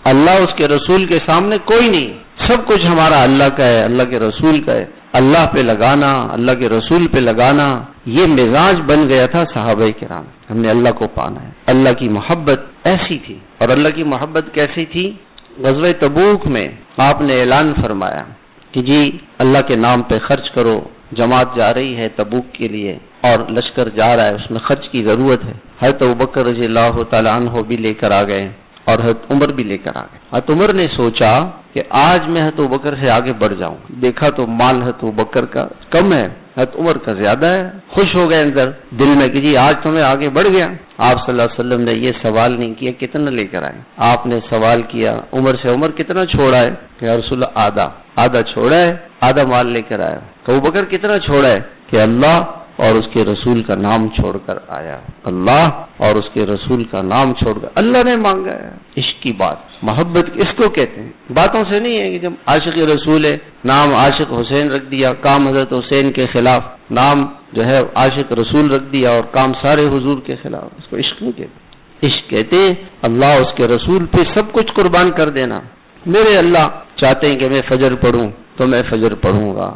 اللہ اس کے رسول کے سامنے کوئی نہیں، سب کچھ ہمارا اللہ کا ہے، اللہ کے رسول کا ہے۔ اللہ پہ لگانا، اللہ کے رسول پہ لگانا، یہ مزاج بن گیا تھا صحابہ کرام۔ ہم نے اللہ کو پانا ہے۔ اللہ کی محبت ایسی تھی، اور اللہ کی محبت کیسی تھی؟ غزوہ تبوک میں آپ نے اعلان فرمایا کہ جی اللہ کے نام پہ خرچ کرو، جماعت جا رہی ہے تبوک کے لیے اور لشکر جا رہا ہے، اس میں خرچ کی ضرورت ہے۔ حضرت ابوبکر رضی اللہ تعالیٰ عنہ بھی لے کر آ گئے اور حضرت عمر بھی لے کر آ گئے۔ حضرت عمر نے سوچا کہ آج میں حضرت ابوبکر سے آگے بڑھ جاؤں، دیکھا تو مال حضرت ابوبکر کا کم ہے، حضرت عمر کا زیادہ ہے۔ خوش ہو گئے اندر دل میں کہ جی آج تو میں آگے بڑھ گیا۔ آپ صلی اللہ علیہ وسلم نے یہ سوال نہیں کیا کتنا لے کر آئے، آپ نے سوال کیا عمر سے، عمر کتنا چھوڑا ہے؟ کہ یا رسول اللہ آدھا چھوڑا ہے، آدھا مال لے کر آیا۔ تو ابوبکر کتنا چھوڑا ہے؟ کہ اللہ اور اس کے رسول کا نام چھوڑ کر آیا، اللہ اور اس کے رسول کا نام چھوڑ کر اللہ نے مانگا ہے۔ عشق کی بات، محبت اس کو کہتے ہیں، باتوں سے نہیں ہے کہ جب عاشق رسول ہے نام عاشق حسین رکھ دیا، کام حضرت حسین کے خلاف، نام جو ہے عاشق رسول رکھ دیا اور کام سارے حضور کے خلاف، اس کو عشق نہیں کہتے۔ عشق کہتے ہیں اللہ اس کے رسول پہ سب کچھ قربان کر دینا۔ میرے اللہ چاہتے ہیں کہ میں فجر پڑھوں تو میں فجر پڑھوں گا،